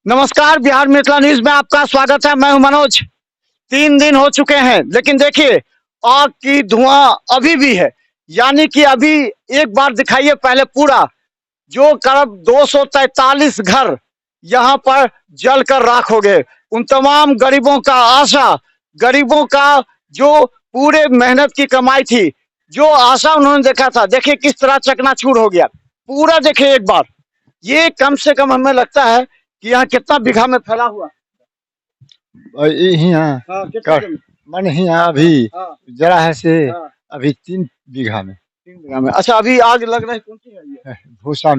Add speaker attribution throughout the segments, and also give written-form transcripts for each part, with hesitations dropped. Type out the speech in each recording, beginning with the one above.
Speaker 1: नमस्कार, बिहार मिथिला न्यूज में आपका स्वागत है। मैं हूं मनोज। 3 दिन हो चुके हैं, लेकिन देखिए आग की धुआं अभी भी है। यानी कि अभी एक बार दिखाइए पहले पूरा जो करीब 243 घर यहाँ पर जलकर राख हो गए। उन तमाम गरीबों का आशा, गरीबों का जो पूरे मेहनत की कमाई थी, जो आशा उन्होंने देखा था, देखिए किस तरह चकनाचूर हो गया पूरा। देखिए एक बार ये कम से कम हमें लगता है कि यहाँ कितना बीघा में फैला हुआ।
Speaker 2: यहाँ
Speaker 1: हाँ, कितना जमीन?
Speaker 2: मन यहाँ अभी
Speaker 1: हाँ,
Speaker 2: जरा है से
Speaker 1: हाँ,
Speaker 2: अभी 3 बीघा में
Speaker 1: 3 बीघा में। अच्छा, अभी आग लग रहा है, कौन सी है ये?
Speaker 2: भूसा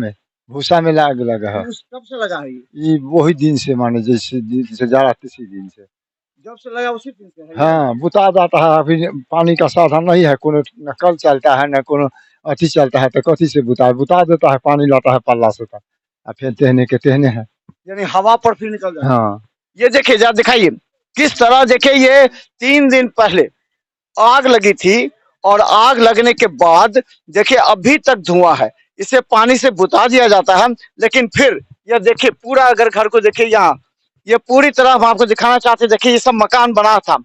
Speaker 2: में आग लगा है।
Speaker 1: कब से लगा है
Speaker 2: ये वही दिन से माने जैसे दिन से जरा इसी दिन से
Speaker 1: जब से लगा उसी दिन से है ये?
Speaker 2: हाँ बुता जाता है। अभी पानी का साधन नहीं है, कोनो न कल चलता है न कोनो अथी चलता है, तो कथी से बुता देता है, पानी लाता है पल्ला से और फिर तेहने के तेहने है।
Speaker 1: यानी हवा पर फिर निकल जाता है।
Speaker 2: हाँ
Speaker 1: ये देखिए, जरा दिखाइए किस तरह। देखिए ये 3 दिन पहले आग लगी थी और आग लगने के बाद देखिए अभी तक धुआं है। इसे पानी से बुता दिया जाता है, लेकिन फिर यह देखिए पूरा, अगर घर को देखिए यहाँ, ये पूरी तरह हम आपको दिखाना चाहते हैं। देखिए ये सब मकान बना था।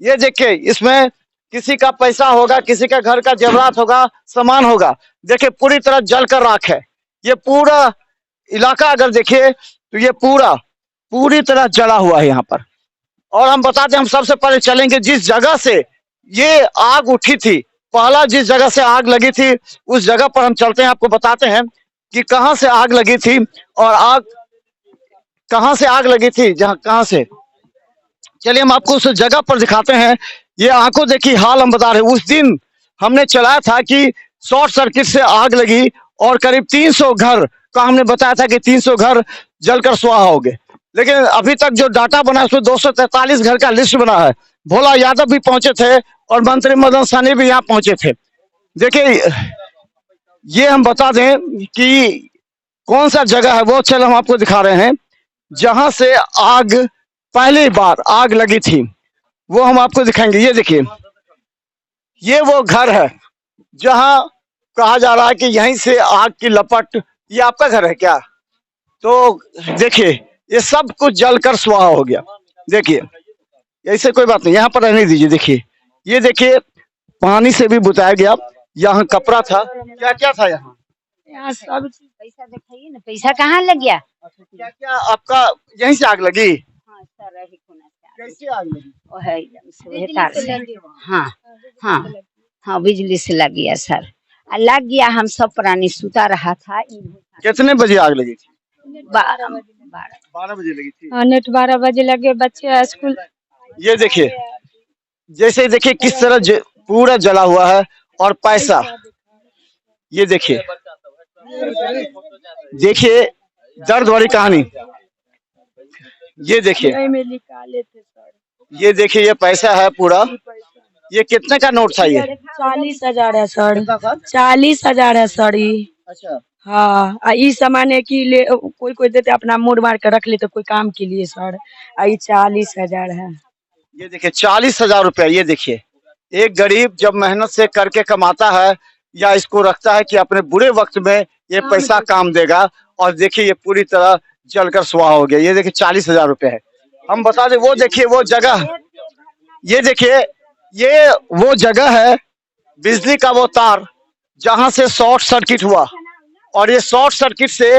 Speaker 1: ये देखिए इसमें किसी का पैसा होगा, किसी का घर का जेवरात होगा, सामान होगा। देखिए पूरी तरह जल कर राख है। ये पूरा इलाका अगर देखिए तो ये पूरी तरह जला हुआ है यहाँ पर। और हम बताते हैं, हम सबसे पहले चलेंगे जिस जगह से ये आग उठी थी, पहला जिस जगह से आग लगी थी उस जगह पर हम चलते हैं, आपको बताते हैं कि कहां से आग लगी थी और आग कहां से आग लगी थी, जहां कहां से। चलिए हम आपको उस जगह पर दिखाते हैं। ये आंखों देखी हाल हम बता रहे हैं। उस दिन हमने चलाया था कि शॉर्ट सर्किट से आग लगी और करीब 300 घर का हमने बताया था कि 300 घर जलकर स्वाहा हो गए। लेकिन अभी तक जो डाटा बना है उसमें 243 घर का लिस्ट बना है। भोला यादव भी पहुंचे थे और मंत्री मदन सहनी भी यहाँ पहुंचे थे। देखिए ये हम बता दें कि कौन सा जगह है वो, चल हम आपको दिखा रहे हैं जहां से आग पहली बार आग लगी थी, वो हम आपको दिखाएंगे। ये देखिए ये वो घर है जहां कहा जा रहा है कि यहीं से आग की लपट। ये आपका घर है क्या? तो देखिए ये सब कुछ जलकर स्वाहा हो गया। देखिए ऐसे कोई बात नहीं, यहाँ पर रहने दीजिए। देखिए ये देखिए पानी से भी बुताया गया। यहाँ कपड़ा था, क्या क्या था यहाँ?
Speaker 3: यहाँ सब पैसा दिखाइए ना, पैसा कहाँ लग गया?
Speaker 1: क्या क्या आपका यहीं से आग लगी?
Speaker 3: हाँ सर, रही कोना से
Speaker 1: कैसे आग लगी?
Speaker 3: ओ है एकदम से तार से। हाँ हाँ हाँ, बिजली से लग गया सर। लग गया, हम सब प्राणी सुता रहा था।
Speaker 1: कितने बजे आग लगी थी?
Speaker 3: 12
Speaker 1: बजे लगी थी।
Speaker 4: हाँ, नेट 12 बजे लगे, बच्चे स्कूल।
Speaker 1: ये देखिए जैसे देखिए किस तरह पूरा जला हुआ है। और पैसा ये देखिए, देखिए दर्द वाली कहानी। ये देखिए,
Speaker 4: में निकाले थे सर।
Speaker 1: ये देखिए ये पैसा है पूरा। ये कितने का नोट था ये?
Speaker 4: 40,000 है सर। 40,000 है सर ये।
Speaker 1: अच्छा,
Speaker 4: हाँ, इस सामान की ले कोई कोई देते अपना मोड़ मार कर रख लेते कोई काम के लिए सर। ये 40,000 है।
Speaker 1: ये देखिए 40,000 रुपया। ये देखिए एक गरीब जब मेहनत से करके कमाता है या इसको रखता है कि अपने बुरे वक्त में ये पैसा काम देगा, और देखिए ये पूरी तरह जलकर स्वाहा हो गया। ये देखिए 40,000 रुपया है। हम बता दें वो देखिए वो जगह, ये देखिए ये वो जगह है, बिजली का वो तार जहां से शॉर्ट सर्किट हुआ। और ये शॉर्ट सर्किट से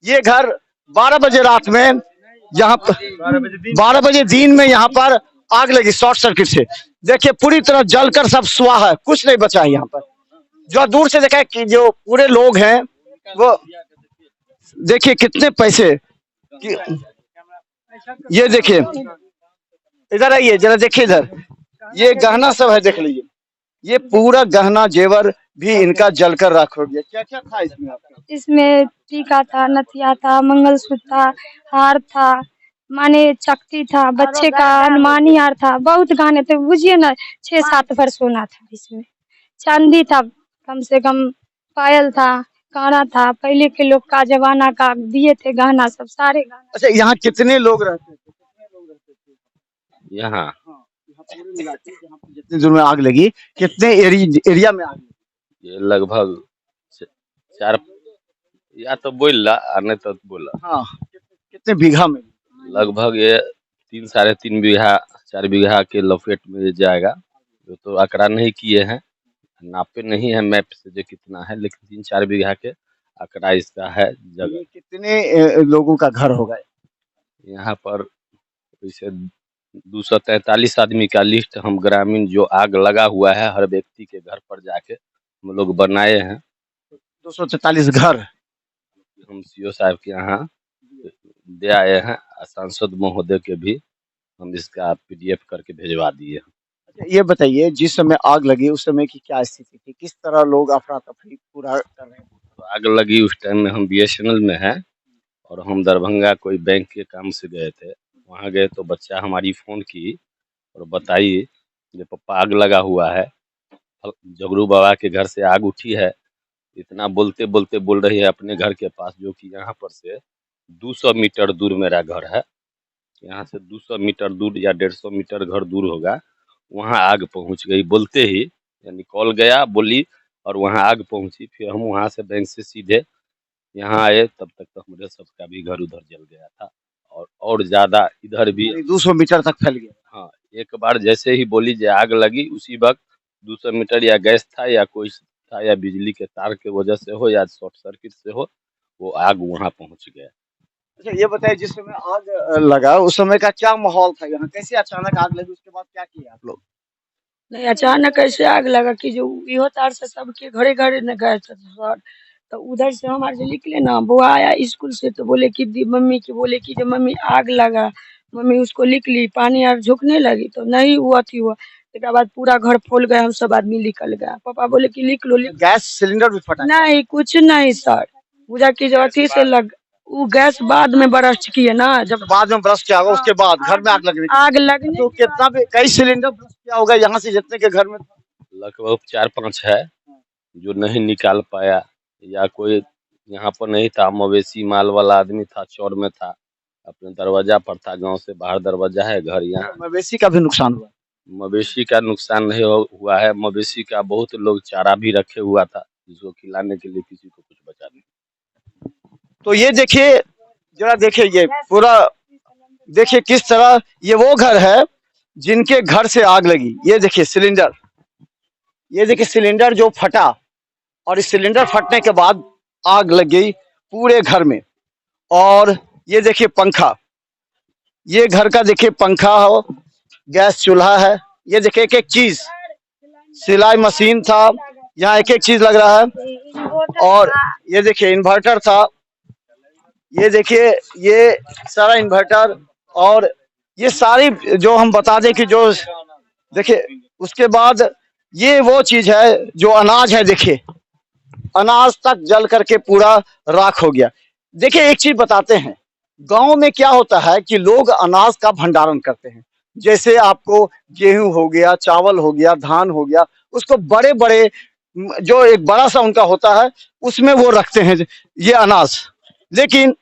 Speaker 1: ये घर 12 बजे रात में, यहाँ पर 12 बजे दिन में यहाँ पर आग लगी शॉर्ट सर्किट से। देखिए पूरी तरह जलकर सब स्वाहा है, कुछ नहीं बचा है यहाँ पर। जो दूर से देखा कि जो पूरे लोग हैं वो देखिए कितने पैसे ये देखिए इधर आइए जरा, देखिए इधर ये गहना सब है, देख लीजिए ये पूरा गहना जेवर भी इनका जलकर राख हो गया। क्या क्या था इसमें आपका?
Speaker 4: इसमें टीका था, नथिया था, मंगलसूत्र था, हार था, माने चक्ति था, बच्चे का हनुमानी हार था, बहुत गहने थे। बुझिए ना 6-7 भर सोना था इसमें। चांदी था, कम से कम पायल था, कांड़ा था। पहले के लोग का जमाना का दिए थे गहना सब, सारे गहना।
Speaker 1: अच्छा, यहाँ कितने लोग रहते थे?
Speaker 5: यहाँ
Speaker 1: हाँ, यहाँ पूरे मिला के जहाँ पे जितने दूर में आग लगी, कितने एरिया में आग लगी?
Speaker 5: ये लगभग 4 या तो बोला नहीं तो बोला।
Speaker 1: हाँ, कितने बीघा में?
Speaker 5: लगभग ये 3 साढ़े 3 बीघा 4 बीघा के लपेट में ये जाएगा। जो तो आंकड़ा नहीं किए हैं, नापे नहीं है मैप से जो कितना है, लेकिन 3-4 बीघा के आंकड़ा इसका है जगह।
Speaker 1: ये कितने लोगों का घर होगा?
Speaker 5: यहाँ पर इसे 243 आदमी का लिस्ट हम ग्रामीण जो आग लगा हुआ है हर व्यक्ति के घर पर जाके हम लोग बनाए हैं।
Speaker 1: 243 घर।
Speaker 5: हम सीओ साहब के यहाँ दे आए हैं, सांसद महोदय के भी हम इसका पीडीएफ करके भेजवा दिए हैं।
Speaker 1: अच्छा, ये बताइए जिस समय आग लगी उस समय की क्या स्थिति थी, किस तरह लोग अफरा तफरी पूरा कर रहे हैं?
Speaker 5: तो आग लगी उस टाइम में हम बीएसएनएल में हैं और हम दरभंगा कोई बैंक के काम से गए थे। वहाँ गए तो बच्चा हमारी फ़ोन की और बताई कि पापा आग लगा हुआ है, जगरू बाबा के घर से आग उठी है। इतना बोलते बोलते बोल रही है अपने घर के पास, जो कि यहाँ पर से 200 मीटर दूर मेरा घर है। यहाँ से 200 मीटर दूर या 150 मीटर घर दूर होगा, वहाँ आग पहुँच गई बोलते ही, यानी कॉल गया बोली और वहाँ आग पहुँची। फिर हम वहाँ से बैंक से सीधे यहाँ आए, तब तक तो हमारे सबका भी घर उधर जल गया था और ज़्यादा इधर भी
Speaker 1: 200 मीटर तक फैल गया।
Speaker 5: हाँ, एक बार जैसे ही बोली जो आग लगी उसी वक्त 200 मीटर या गैस था या कोई था या बिजली के तार के वजह से हो या शॉर्ट सर्किट से हो, वो आग वहाँ पहुँच गया।
Speaker 1: अच्छा, ये बताइए जिस समय आग लगा उस समय का क्या माहौल था यहाँ? कैसे अचानक आग लगी, उसके बाद क्या किया आप लोग?
Speaker 6: नहीं, अचानक ऐसे आग लगा कि जो इहो तार से सबके घरे घरे न गए थे सर। तो उधर से हमारे से निकले ना, बुआ आया स्कूल से तो बोले कि मम्मी की बोले कि जो मम्मी आग लगा, मम्मी उसको लिख ली, पानी और झुकने लगी तो नहीं हुआ थी हुआ। एक बाद पूरा घर फूल गया, हम सब आदमी निकल गया। पापा बोले कि लिख लो लिख।
Speaker 1: गैस सिलेंडर भी फटा?
Speaker 6: नहीं कुछ नहीं सर, पूजा की जो अथी से लग वो गैस बाद में बरस्ट की है ना, जब
Speaker 1: बाद में ब्रश किया होगा उसके बाद घर में आग लगने की।
Speaker 6: आग लगने
Speaker 1: तो कितना भी कई सिलेंडर ब्रश किया होगा यहाँ से जितने के घर में?
Speaker 5: लगभग 4-5 है जो नहीं निकाल पाया, या कोई यहाँ पर नहीं था, मवेशी माल वाला आदमी था, चौर में था, अपने दरवाजा पर था, गांव से बाहर दरवाजा है घर यहाँ।
Speaker 1: मवेशी का भी नुकसान हुआ?
Speaker 5: मवेशी का नुकसान नहीं हुआ है, मवेशी का बहुत लोग चारा भी रखे हुआ था जिसको खिलाने के लिए, किसी को कुछ बचा नहीं।
Speaker 1: तो ये देखिए, जरा देखिए ये पूरा देखिए किस तरह ये वो घर है जिनके घर से आग लगी। ये देखिए सिलेंडर, ये देखिए सिलेंडर जो फटा और इस सिलेंडर फटने के बाद आग लग गई पूरे घर में। और ये देखिए पंखा, ये घर का देखिए पंखा हो, गैस चूल्हा है, ये देखिए एक एक चीज, सिलाई मशीन था, यहाँ एक एक चीज लग रहा है। और ये देखिए इन्वर्टर था, ये देखिए ये सारा इन्वर्टर। और ये सारी जो हम बता दें कि जो देखिए, उसके बाद ये वो चीज है जो अनाज है, देखिए अनाज तक जल करके पूरा राख हो गया। देखिए एक चीज बताते हैं, गांव में क्या होता है कि लोग अनाज का भंडारण करते हैं। जैसे आपको गेहूं हो गया, चावल हो गया, धान हो गया, उसको बड़े बड़े जो एक बड़ा सा उनका होता है उसमें वो रखते हैं ये अनाज। लेकिन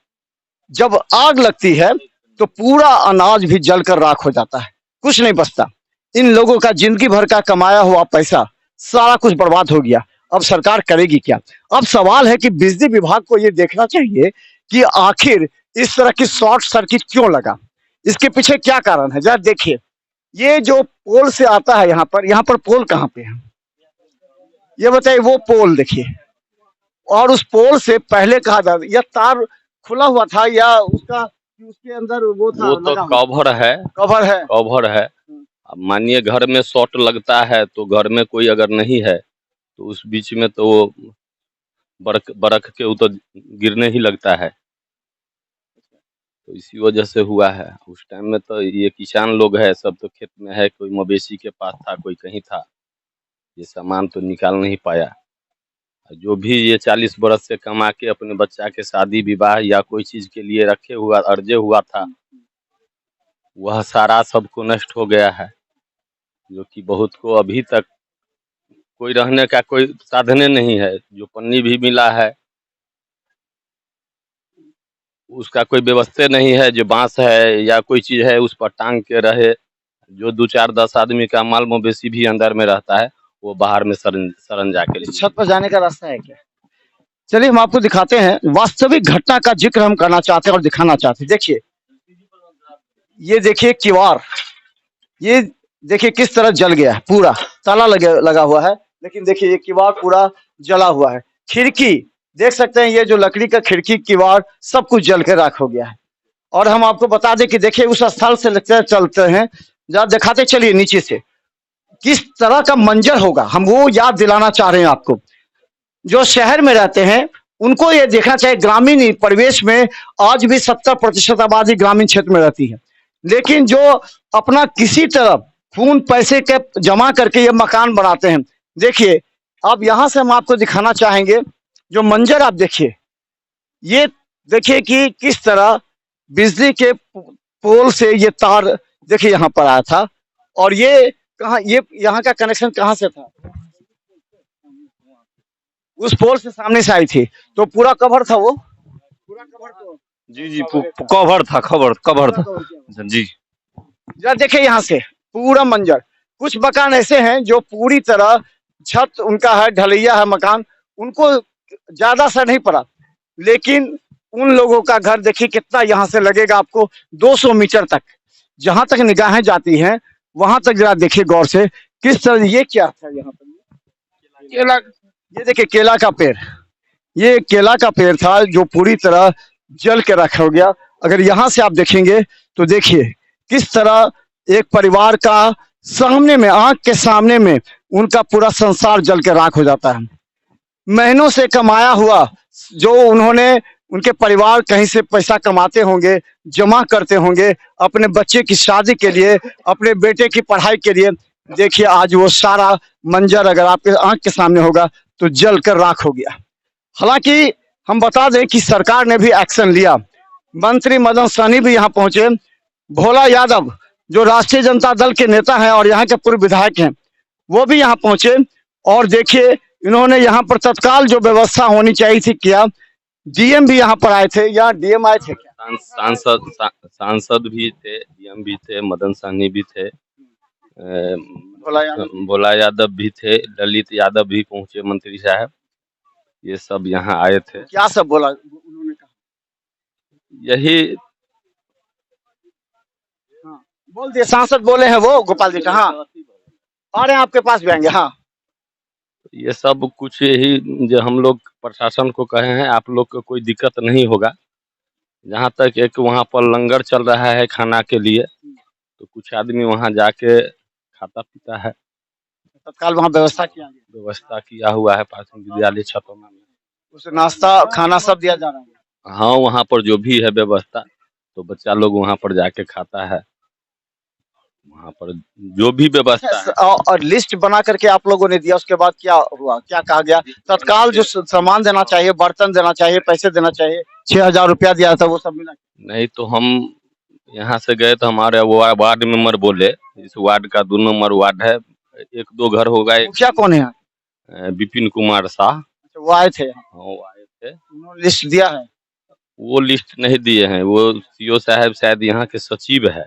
Speaker 1: जब आग लगती है तो पूरा अनाज भी जलकर राख हो जाता है, कुछ नहीं बचता। इन लोगों का जिंदगी भर का कमाया हुआ पैसा सारा कुछ बर्बाद हो गया। अब सरकार करेगी क्या? अब सवाल है कि बिजली विभाग को ये देखना चाहिए कि आखिर इस तरह की शॉर्ट सर्किट क्यों लगा, इसके पीछे क्या कारण है। जरा देखिए, ये जो पोल से आता है यहाँ पर पोल कहाँ पे है ये बताइए? वो पोल देखिए, और उस पोल से पहले कहा था यह तार खुला हुआ था या उसके अंदर वो था?
Speaker 5: वो तो कवर है, कवर है। अब मानिए घर में शॉर्ट लगता है तो घर में कोई अगर नहीं है तो उस बीच में तो वो बरख के वो तो गिरने ही लगता है, तो इसी वजह से हुआ है। उस टाइम में तो ये किसान लोग है सब तो खेत में है, कोई मवेशी के पास था, कोई कहीं था, ये सामान तो निकाल नहीं पाया। जो भी ये 40 बरस से कमा के अपने बच्चा के शादी विवाह या कोई चीज के लिए रखे हुआ अर्जे हुआ था, वह सारा सबको नष्ट हो गया है। जो कि बहुत को अभी तक कोई रहने का कोई साधने नहीं है। जो पन्नी भी मिला है उसका कोई व्यवस्था नहीं है, जो बांस है या कोई चीज है उस पर टांग के रहे। जो 2-4-10 आदमी का माल मवेशी भी अंदर में रहता है वो बाहर में सरन जाके।
Speaker 1: छत पर जाने का रास्ता है क्या? चलिए हम आपको दिखाते हैं, वास्तविक घटना का जिक्र हम करना चाहते हैं और दिखाना चाहते हैं। देखिए ये देखिए किवाड़, ये देखिए किस तरह जल गया है, पूरा ताला लगा हुआ है, लेकिन देखिए ये किवाड़ पूरा जला हुआ है। खिड़की देख सकते हैं, ये जो लकड़ी का खिड़की किवाड़ सब कुछ जल के राख हो गया है। और हम आपको बता दें कि देखिए उस स्थल से लगता है चलते हैं, जरा दिखाते चलिए नीचे से किस तरह का मंजर होगा, हम वो याद दिलाना चाह रहे हैं आपको। जो शहर में रहते हैं उनको ये देखना चाहिए, ग्रामीण परिवेश में आज भी 70% आबादी ग्रामीण क्षेत्र में रहती है, लेकिन जो अपना किसी तरह खून पैसे के जमा करके ये मकान बनाते हैं। देखिए अब यहाँ से हम आपको दिखाना चाहेंगे जो मंजर, आप देखिए, ये देखिए कि किस तरह बिजली के पोल से ये तार देखिए यहाँ पर आया था, और ये कहाँ, ये यहाँ का कनेक्शन कहाँ से था, उस पोल से सामने से आई थी, तो पूरा कवर था, वो पूरा कवर तो
Speaker 5: जी कवर था जी।
Speaker 1: जरा देखिए यहाँ से पूरा मंजर। कुछ मकान ऐसे हैं जो पूरी तरह छत उनका है, ढलैया है मकान, उनको ज्यादा असर नहीं पड़ा, लेकिन उन लोगों का घर देखिए कितना यहाँ से लगेगा आपको 200 मीटर तक, जहां तक निगाहें जाती हैं वहां तक जरा देखिए गौर से किस तरह। ये क्या था यहाँ पर, केला, ये देखिए केला का पेड़, ये केला का पेड़ था जो पूरी तरह जल के रखा हो गया। अगर यहाँ से आप देखेंगे तो देखिए किस तरह एक परिवार का सामने में, आंख के सामने में उनका पूरा संसार जल के राख हो जाता है। महीनों से कमाया हुआ जो उन्होंने, उनके परिवार कहीं से पैसा कमाते होंगे, जमा करते होंगे अपने बच्चे की शादी के लिए, अपने बेटे की पढ़ाई के लिए, देखिए आज वो सारा मंजर अगर आपके आंख के सामने होगा तो जल कर राख हो गया। हालांकि हम बता दें कि सरकार ने भी एक्शन लिया, मंत्री मदन सहनी भी यहाँ पहुंचे, भोला यादव जो राष्ट्रीय जनता दल के नेता हैं और यहाँ के पूर्व विधायक हैं वो भी यहाँ पहुंचे, और देखिए इन्होंने यहाँ पर तत्काल जो व्यवस्था होनी चाहिए थी किया। डीएम भी यहाँ पर आए थे, या डीएम आए थे क्या?
Speaker 5: सांसद भी थे, डीएम भी थे, मदन सहनी भी थे, भोला यादव भी थे, ललित यादव भी पहुंचे, मंत्री साहब ये सब यहाँ आए थे।
Speaker 1: क्या सब बोला उन्होंने, कहा
Speaker 5: यही
Speaker 1: बोल दिए, सांसद बोले हैं वो गोपाल जी, कहाँ आ रहे हैं आपके पास भी आएंगे। हाँ
Speaker 5: ये सब कुछ यही जो हम लोग प्रशासन को कहे हैं, आप लोग को कोई दिक्कत नहीं होगा। जहाँ तक एक वहाँ पर लंगर चल रहा है खाना के लिए, तो कुछ आदमी वहाँ जाके खाता पीता है,
Speaker 1: तत्काल वहाँ व्यवस्था
Speaker 5: किया हुआ है प्राथमिक विद्यालय छतौना में,
Speaker 1: उसे नाश्ता खाना सब दिया जा रहा है।
Speaker 5: हाँ वहाँ पर जो भी है व्यवस्था, तो बच्चा लोग वहाँ पर जाके खाता है, वहाँ पर जो भी व्यवस्था है।
Speaker 1: और लिस्ट बना करके आप लोगों ने दिया, उसके बाद क्या हुआ, क्या कहा गया? तत्काल जो सामान देना चाहिए, बर्तन देना चाहिए, पैसे देना चाहिए, 6,000 रुपया दिया था, वो सब मिला
Speaker 5: नहीं? तो हम यहाँ से गए तो हमारे वार्ड मेंबर बोले, इस वार्ड का 2 नंबर वार्ड है, 1-2 घर होगा।
Speaker 1: क्या कौन है?
Speaker 5: विपिन कुमार शाह,
Speaker 1: वो आए थे?
Speaker 5: हाँ वो आए थे।
Speaker 1: उन्होंने लिस्ट दिया है?
Speaker 5: वो लिस्ट नहीं दिए हैं, वो सीओ साहब शायद यहाँ के सचिव है,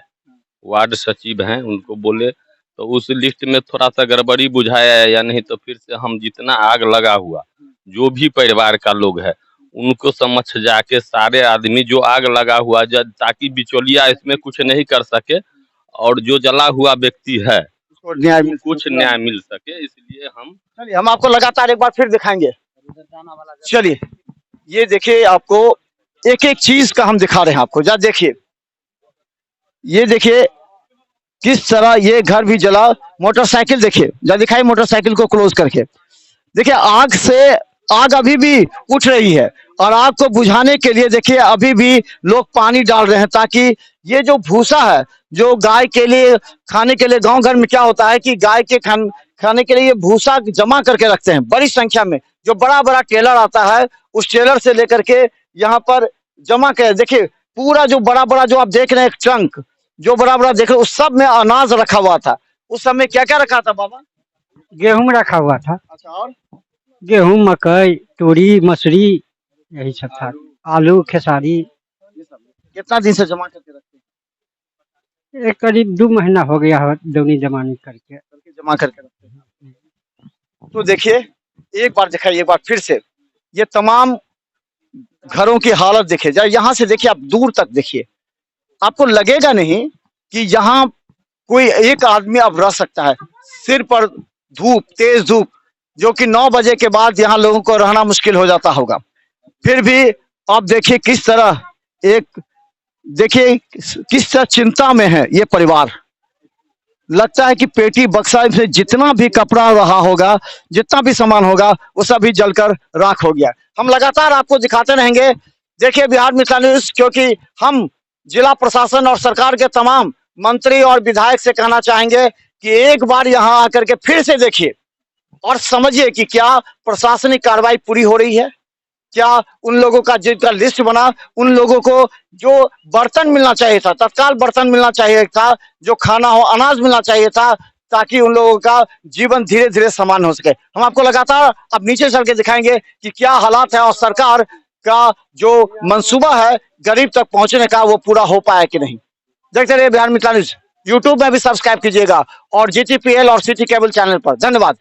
Speaker 5: वार्ड सचिव हैं, उनको बोले तो उस लिस्ट में थोड़ा सा गड़बड़ी बुझाया है या नहीं, तो फिर से हम जितना आग लगा हुआ जो भी परिवार का लोग है उनको समझ जाके सारे आदमी जो आग लगा हुआ, ताकि बिचौलिया इसमें कुछ नहीं कर सके और जो जला हुआ व्यक्ति है कुछ न्याय मिल सके, इसलिए
Speaker 1: हम आपको लगातार एक बार फिर दिखाएंगे। चलिए ये देखिए, आपको एक एक चीज का हम दिखा रहे हैं आपको, जा देखिए, ये देखिए किस तरह ये घर भी जला। मोटरसाइकिल देखिए, जा दिखाई मोटरसाइकिल को क्लोज करके, देखिए आग से, आग अभी भी उठ रही है, और आग को बुझाने के लिए देखिए अभी भी लोग पानी डाल रहे हैं, ताकि ये जो भूसा है जो गाय के लिए खाने के लिए, गांव घर में क्या होता है कि गाय के खाने के लिए ये भूसा जमा करके रखते हैं बड़ी संख्या में, जो बड़ा बड़ा टेलर आता है उस टेलर से लेकर के यहाँ पर जमा कर, देखिए पूरा जो बड़ा बड़ा जो आप देख रहे हैं ट्रंक, जो बड़ा बड़ा देख रहे उस सब में अनाज रखा हुआ था। उस समय क्या क्या रखा था बाबा?
Speaker 7: गेहूं रखा हुआ था।
Speaker 1: अच्छा, और
Speaker 7: गेहूं, मकई, तोरी, मसूरी, यही सब था, आलू, खेसारी।
Speaker 1: कितना दिन से जमा करके रखते हैं?
Speaker 7: एक करीब 2 महीना हो गया है दौनी जमानी करके
Speaker 1: जमा करके रखते हैं। तो देखिए एक बार दिखाइए, एक बार फिर से ये तमाम घरों की हालत देखिए, जरा यहाँ से देखिए, आप दूर तक देखिए, आपको लगेगा नहीं कि यहाँ कोई एक आदमी अब रह सकता है। सिर पर धूप, तेज धूप, जो कि 9 बजे के बाद यहाँ लोगों को रहना मुश्किल हो जाता होगा। फिर भी आप देखिए किस तरह किस तरह चिंता में है ये परिवार। लगता है कि पेटी बक्सा में जितना भी कपड़ा रहा होगा, जितना भी सामान होगा, वो सब भी जलकर राख हो गया। हम लगातार आपको दिखाते रहेंगे। देखिए बिहार मिथिला न्यूज, क्योंकि हम जिला प्रशासन और सरकार के तमाम मंत्री और विधायक से कहना चाहेंगे कि एक बार यहाँ आकर के फिर से देखिए और समझिए कि क्या प्रशासनिक कार्रवाई पूरी हो रही है। क्या उन लोगों का जिनका लिस्ट बना, उन लोगों को जो बर्तन मिलना चाहिए था, तत्काल बर्तन मिलना चाहिए था, जो खाना हो, अनाज मिलना चाहिए था, ताकि उन लोगों का जीवन धीरे धीरे समान हो सके। हम आपको लगातार अब नीचे चल के दिखाएंगे कि क्या हालात है और सरकार का जो मंसूबा है गरीब तक पहुंचने का, वो पूरा हो पाया कि नहीं। देखते रहिए बिहार मिथिला न्यूज। यूट्यूब में भी सब्सक्राइब कीजिएगा और GTPL और सिटी केबल चैनल पर। धन्यवाद।